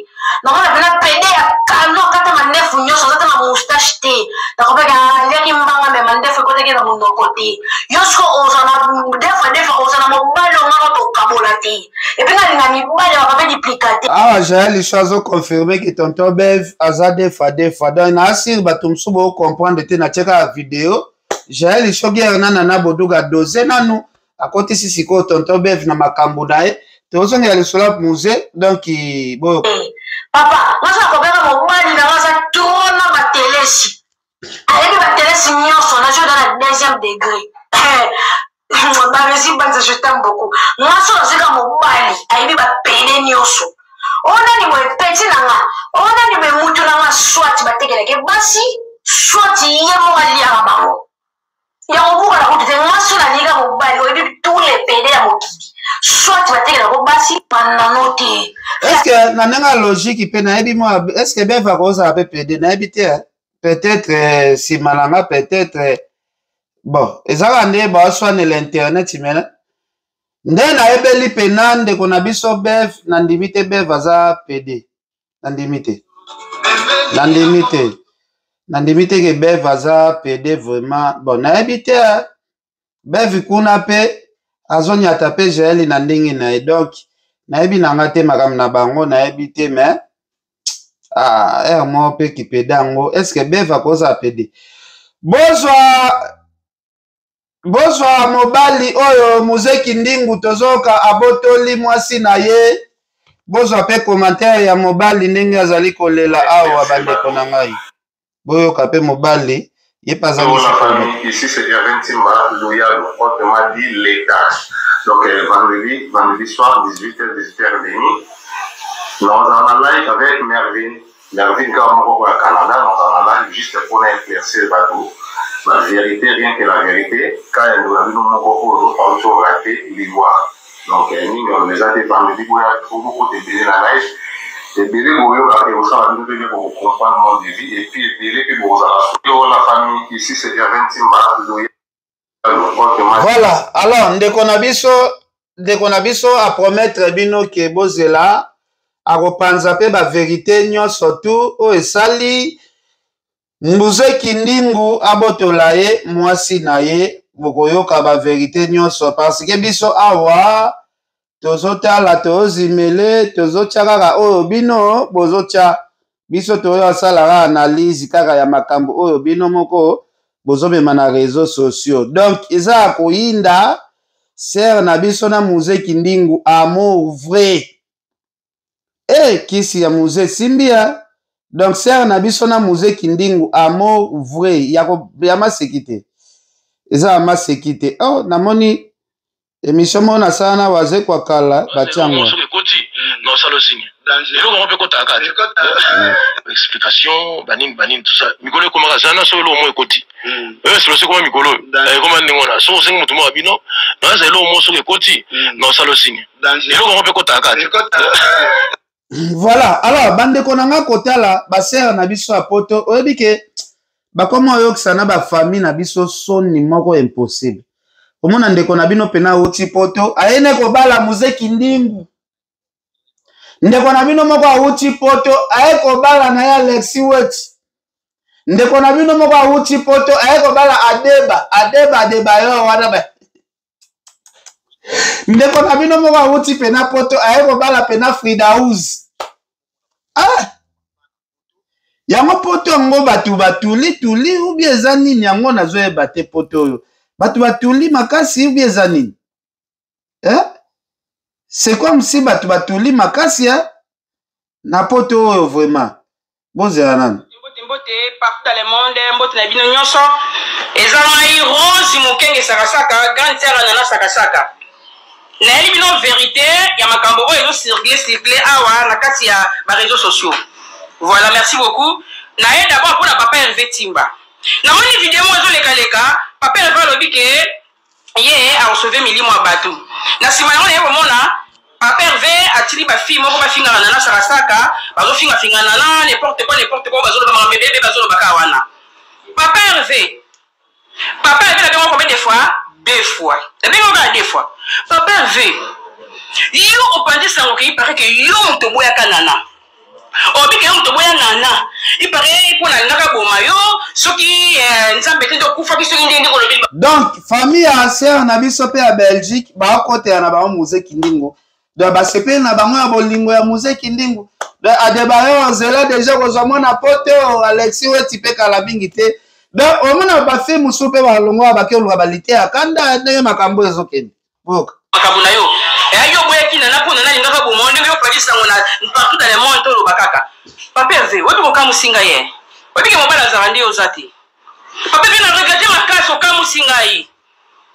no mo na pede ya kano kata manefu nyoso kata ma moustache te ta ko ba ga leki mbanga me mandefa ko te ke na munoko te yosko oza na defa osana mobile ngana to kabolati et puis na ngani mobile va pas duplicater j'ai les choses confirmer que tonton Bev azade fa donc na sir batum subo comprendre te na cheka vidéo j'ai les choses na boduga doze nanu à côté si ko tonton Bev na makambo nae te osonga le sola musée donc bon papa moi ça kobera mobile na waza tona ba telesi avec ba telesi nyonso na jeu dans la 2e degré je t'aime beaucoup. Moi, je suis mobile. Aïe, ba pene nyoso. On a ni mo petit nanga. On a ni me mutu nanga soit bategele ke basi soit yemo ali abango. Ya obuka la kuti moi sur la liga mobile et puis tous les pene ya mokidi. Soit bategele ko basi pananote. Est-ce que nananga logique pe na ebi mo est-ce que Bev va koza pe pede na ebité peut-être si malanga peut-être bon, ezaka nde baoswane l'internet mena nde na ebeli pena ndeko na biso Bev na ndimi te Bev aza pede na ndimi te ke Bev aza pede vraiment bon nayebi te Bev kuna pe azonyata pe Jaeli na ndenge na ye donc nayebi nanga te makambo na bango nayebi te mais mo pe ki pede yango est-ce que Bev akoza pede Bonsoir mobali oyo muzeki ndingu tozoka abotoli mwasi na ye bonsoir pe commentaire ya mobali ndenge azali kolela awa bandeko na ngai boyoka pe mobali ye pas la famille ici c'est Erwin Timba loyal autrement dit l'État donc vendredi soir 18h30 nous en live avec Mervyn comme au Canada nous en live juste pour éclaircir le bateau. La vérité, rien que la vérité, quand nous avons on se raté l'ivoire. Donc, nous les a défendus, il y a beaucoup de bébés la neige. Les bébés, vous comprendre mon vie, et puis les bébés, puis vous avez la famille ici, c'est Erwin Timba. Voilà, alors, ndeko na biso a promettre bino ke bozela, a repanza pe ba vérité nyonso tout, o esali, Muzeki ndingu abotola ye mwasi na ye bokoyoka ba vérité nyonso parce que biso awa tozotala tozimele tozotia kaka oyo bino bozotia biso toyo asalaka analyse kaka ya makambo oyo bino moko bozomema na réseaux sociaux donc eza koyinda ser na biso na Muzeki ndingu amour vrai kisi ya muze simbia donc ser na biso na Muzeki ndingu amour vrai ya masekite eza masekite oh namoni émission mona sana waze kwa kala batiango non ça le signe et donc on peut kota kati explication banine tout ça mikolo komaka zana so lo mo ekoti c'est le second mikolo comment ndingona so singi mutu mo abino na za lo mo so ekoti non ça le signe et donc on peut kota kati voilà alors bande konanga kotala ba sœur na biso apoto oyebi ke ba komo oyokisa na ba famille na biso soni moko impossible omona ndeko na bino pena uti poto ayene kobala Muzeki Ndingu ndeko na bino moko auti poto aye kobala na ya Alexi Weti ndeko na bino moko auti poto aye kobala Adeba yo wana ba ndeko na bino moko auti pena poto aye kobala pena Fridaus yango poto ngo batu batuli ubi eza nini yango nazoyeba te poto oyo batu batuli makasi ubi eza nini c'est comme si batu batuli makasi na poto oyo vraiment bozela nani mbote partout dans le monde mbote na bino nyonso eza mai Rose Mukenge sakasaka grande sœur Nana sakasaka na bino vérité ya makambo oyo circuler awa na kati ya ba réseaux sociaux. Voilà, merci beaucoup. Na d'abord pour la papa Hervé Timba. Na moni vidéo ozo leka papa Hervé lobi ke ye a recevé milimo abatu. Na sima na yebo mona papa Hervé atili ba fille moko ba finga na Nana sakasaka bazo finga na n'importe quoi bazo ba bébé bazo ba kawana. Papa Hervé la demande combien de fois? 2 fois. La demande va 2 fois. Papa Hervé yo opandi sango ki paraît que yo moto boya kanana. Obi ke moto boya nana. Il paraît pour na ngaka boma yo soki nzambe te kufa biso ndenge ko lobi. Donc famille a sœur na biso pe à Belgique ba kote na ba Muzeki Ndingu. Do ba sepe na bango ya bolingo ya Muzeki Ndingu. Do adebayo zela déjà ko zomona poto Alexi Weti pe kala bingi te. Donc omona ba fe musu pe ba longo ba ke luka balite akanda ndenge makambo ezokende. Boka. Makambo na yo. Yo boya kina na pona na ngaka bomo ndenge yo palisa ngona partout dans le monde to bakaka. Papa Hervé, wote ko kamusinga ye. Wote ke mobala za ndi ozati. Papa Hervé na regarder makaso kamusinga yi.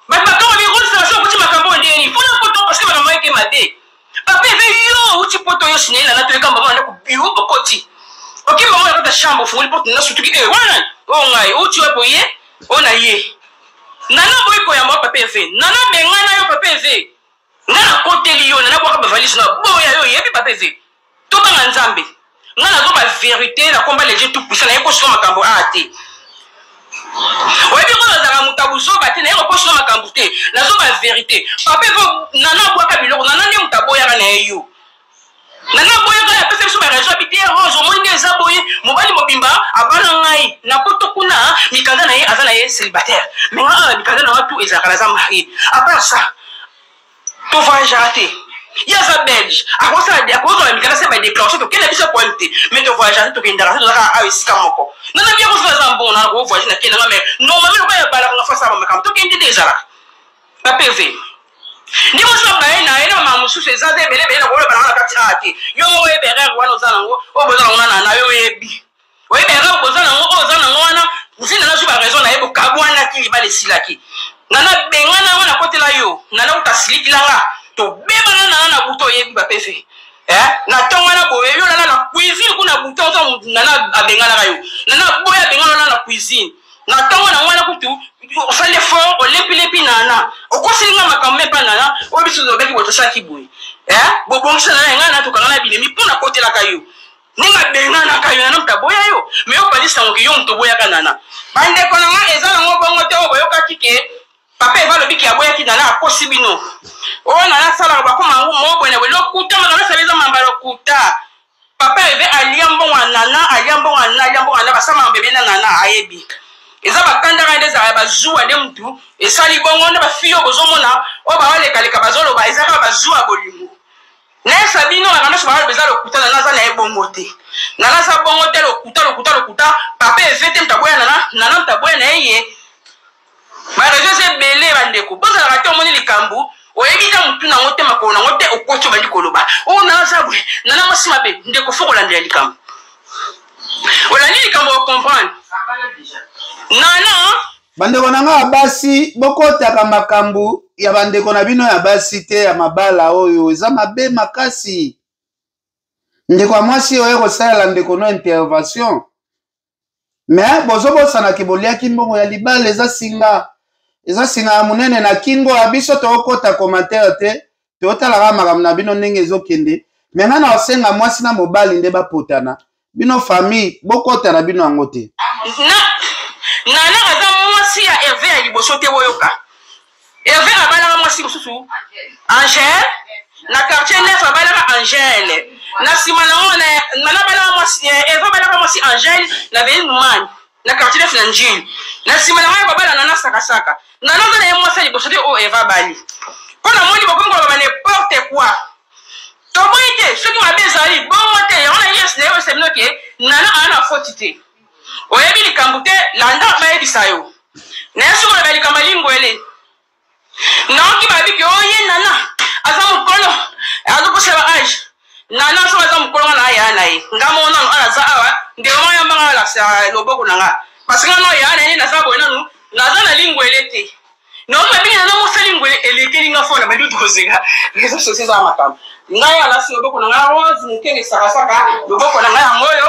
Ba kama bi rosa so kuti makambo ndeni. Fona poto parce que ba maike mate. Papa Hervé yo uti poto yo sinela na to kamba na ko biu okoti. Ok maman ya ta chambre fuli poto na sutuki wana. O ngai uti wa boye ona ye. Nana boy ko ya mo Papa Hervé. Nana bengana yo Papa Hervé. Nana koteli yo nana boka ba valise na boya yo yebi Papa Hervé. To banga nzambe. Nana zo ba vérité na komba leje tout puissant na yeko so makambo ate. Oyebi ko za mutabuzo bate na yeko so makambo te. Na zo ba vérité. Papa Hervé nana boka biloko nana ndi mutaboya na yo. Nana boya ka ya pesa so ba raison habité Rose au monde eza boye mobali mobimba abana ngai na poto kuna mikanda na ye azana ye célibataire. Mais mikanda na watu ezakala za mari. À ça to voyage raté. Il y a ça belge. À cause ça à cause de la mikanda c'est ba déclencher to kena biso pointé. Mais to voyage raté to kindara to ka ici kamoko. Nana bien ko ça bon na ko voyage na kena mais normalement ko ya bala ko fa ça makam to kende déjà là. Papa Hervé. Ni mo so ba na mamusu se za de bele na ko ba na kati ati. Yo mo we bere wana ozana ngo o bozana ngona na yo yebi. We bere bozana ngo ozana ngona usina na suba raison na yebo kabwana ki ba le silaki. Nana bengana wana kotela yo nana utasiliki langa to beba na buto yebi Papa Hervé. Na tonga na boye yo na cuisine kuna buto so nana abengana kayo. Nana boya bengana na cuisine. Na tonga na wana kutu o fait l'effort o lepi nana. O kosinga makambe pa nana o biso zo beki boto saki boye. Bobongisa na ngana to kana bilemi pona kotela kayo. Ninga bengana kayo na mtaboya yo. Me yo palisa ngo yo mtoboya kanana. Bande kona nga ezala ngo bongo te o boyoka kike. Papa Hervé lobi ki aboya ki nana akosi bino. O nana sala ba koma mo bone we lokuta nana sabeza mamba lokuta. Papa Hervé aliambo nana basama bebe na nana ayebi. Eza bakanda ngende za bazuwa de mtu esali bongo na ba fiyo bozomona o ba wale kaleka bazolo ba eza ka bazuwa bolingo. Na sabino na kana sobala beza lokuta na naza na ebongo te. Na naza bongo te lokuta Papa Hervé te mtaboya nana mtaboya na yeye. Ma réseau c'est belé bandeko. Boza la raté omoni likambu. Oyebika mutu na ngote makona ngote okocho bandi koloba. O na sabwe nana masima be ndeko foko landela likambu. Olandi likambu o comprendre. Nana bandeko nanga basi bokotaka makambu ya bandeko na bino ya basi te ya mabala oyo eza mabe makasi. Ndeko ya mwasi oyo kosalela ndeko no intervention. Mais bozobosana kiboliaki mbongo ya libala eza singa ya munene na kingo ya biso tokota commentaire te totalaka makambo na bino ndenge ezokende. Mais nga na osenga mwasi na mobali nde bapotana bino famille bokota na bino yango te. Nana aza mwasi ya Hervé ya liboso te boyoka. Hervé abalaka mwasi mosusu Angèle na quartier neuf abalaka Angèle na sima nango nana balaka mwasi Hervé abalaka mwasi Angèle na Belle Mumani na quartier neuf na Njili na sima nango babala nana sakasaka nana za na ye mwasi liboso te o Hervé abali mpona moni bokongola ba n'importe quoi toboyi te soki mabe ezali bongo te yango na yes na yo esemino ke nana aya na foti te oyebi likambo te landa bayebisa yo naye soki oyoba likambo lingwele naoki babiki oye nana aza mokolo azokosela age nana so aza mokolo nga na aya na ye nga monano ala aza awa ndeko ya mbanga alakisa loboko na nga parce que nga no ya na ye naza boye nanu naza na lingwele te naoki babiki nana mosali ngwele elekeli nga fona babi kozeka réseau sociaux eza makambo ngai alasi loboko na nga rose mokenge sakasaka loboko na nga yango oyo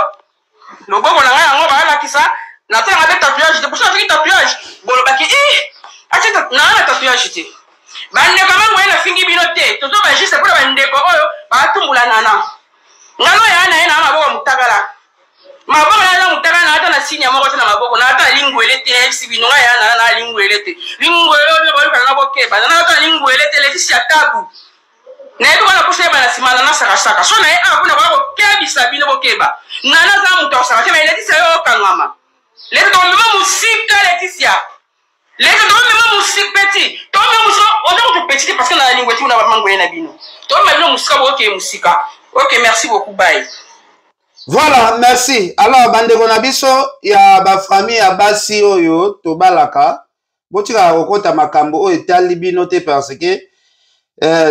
loboko na nga yango baalakisa natalanga mpe tatouage te poso natiki tatouage bolobaki naa na tatouage te bandeko mango ye nafingi bino te tozo bajiste mpona bandeko oyo baatumbula nana ngano yaa na ye naa maboko motakala maboko na eza motakala na ata na signe moko te na maboko na ata na lingwele te nayebisi bino ngai yaa nana na lingwele te lingwele oyo bolukana na bokeba nana ata na lingwele te letisi ya tabu nayebi wana poso yeba na nsima nana sakasaka so na ye awa mpona koya kokebisa bino bokeba nana aza moto akosaka te ma letisia yo okangama leti tomema mosika letisia leti tomema mosika peti tomema mosika oza koto peti te parce que na lingwe ti una bamangoye na bino tomema bino mosika bookeye mosika ok merci beaucoup bye. Voilà, merci. Alors bandeko na biso ya bafamille ya basi oyo tobalaka botika kokota makambo oyo etali bino te parce que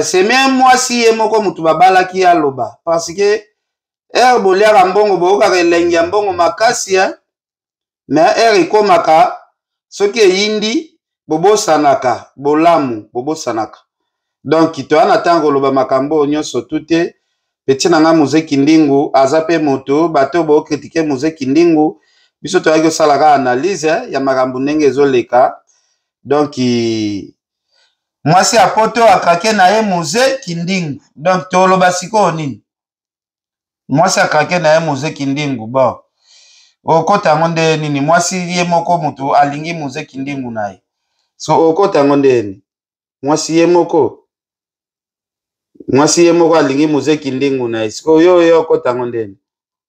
c'est même mwasi ye moko mutu babalaki aloba parce que boliaka mbongo bookaka elengi ya mbongo makasi mais ekomaka soki eyindi bobosanaka bolamu bobosanaka donc toya na ntango oloba makambo nyonso tu te peti na nga Muzeki Ndingu aza pe moto bato bookritike Muzeki Ndingu biso toyaki osalaka analyse ya makambo ndenge ezoleka donc mwasi apoto akrake na ye Muzeki Ndingu donc toloba sikoyo nini mwasi akrake na ye Muzeki Ndingu bon okota yango nde nini mwasi ye moko mutu alingi Muzeki Ndingu na ye so okota yango nde ni mwasi ye moko alingi Muzeki Ndingu na ye siko yo okota yango nde ni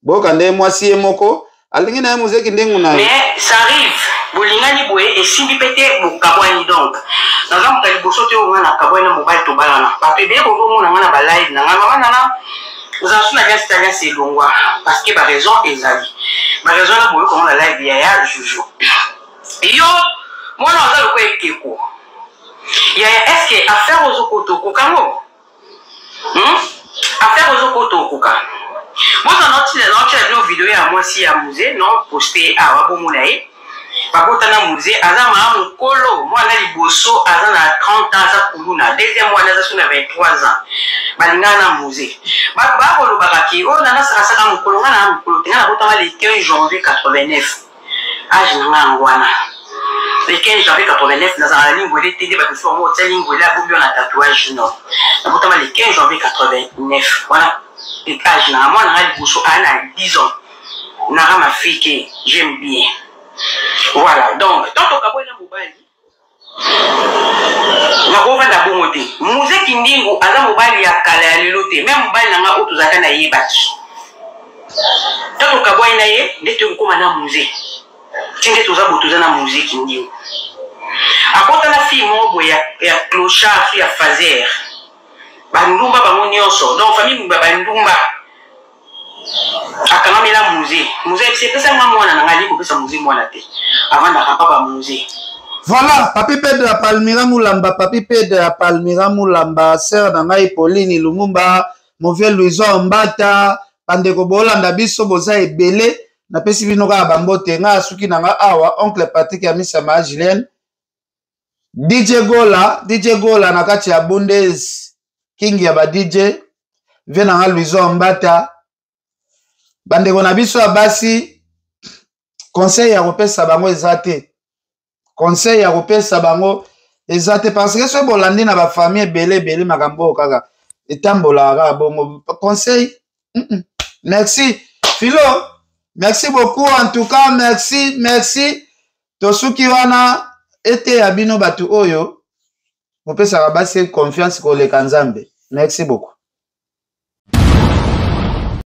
boka nde mwasi ye moko alingi na ye Muzeki Ndingu na ye mais ça arrive bolingani boye esimbi pete bokabwani donc naza moto liboso te onga na kabwani na mobali tobalana bato ebeye bozomona nga na balive na nga mama nanga ozasu na biasi ta biasi elongwa parce que baraison ezali baraison na boye komona live ya Jojo yo mwana aza loko ekeko yaya eske affaire ozokoto okokango affaire ozokoto okoka boza naotila bino video ya mwasi ya muze no poste awa bomona ye bakotana muze aza maa mokolo mwana liboso aza na 30 ans aza kuluna deuxième mwana aza so na 23 ans balingana na muze bato bakolobaka ki oyo nana sakasaka mokolo nga na mokolo te nga nakotanga le 15 janvier 89 age na nga yango wana le 15 janvier 89 nazala na lingwele te nde bato so bango otia lingwele abobi na tatouage no nakotanga le 15 janvier 89 wana age na mwana nga liboso aya na 10 ans nanga mafike j'aime bien. Voilà, donc, tant que Kaboué Mobali, na kovanda bongo te. Muzeki Ndingu aza mobali ya kala ya lelo te. Même mobali nanga oyo tozalaka na ye bati. Tant que Kaboué na ye, nde tokoma na muze. Tinde toza botoza na Muzeki Ndingu. Akota na fille moko ya clochard ya fazer. Bandumba bango nyonso. Donc famille bandumba. Akangamela muze c'est pesa mwana na ngali ko pesa muze mwana te avant na papa muze. Voilà, papi Pedro ya Palmira Mulamba, papi Pedro ya Palmira Mulamba, sœur na ngai Pauline Lumumba, mon vieux Louison Mbata, bandeko bolanda biso boza ebele na pesi bino ka bambote nga suki na nga awa oncle Patrick ya misa ma Julien DJ Gola na kati ya Bundes king ya ba DJ vena nga Louison Mbata bandeko na biso abasi conseil ya kopesa bango ezate conseil ya kopesa bango ezate parce que so bolandi na ba famille belé makambo kaka etambola kaka bongo conseil merci Philo merci beaucoup en tout cas merci tosuki wana ete ya bino batu oyo opesaka basi confiance koleka nzambe. Merci beaucoup.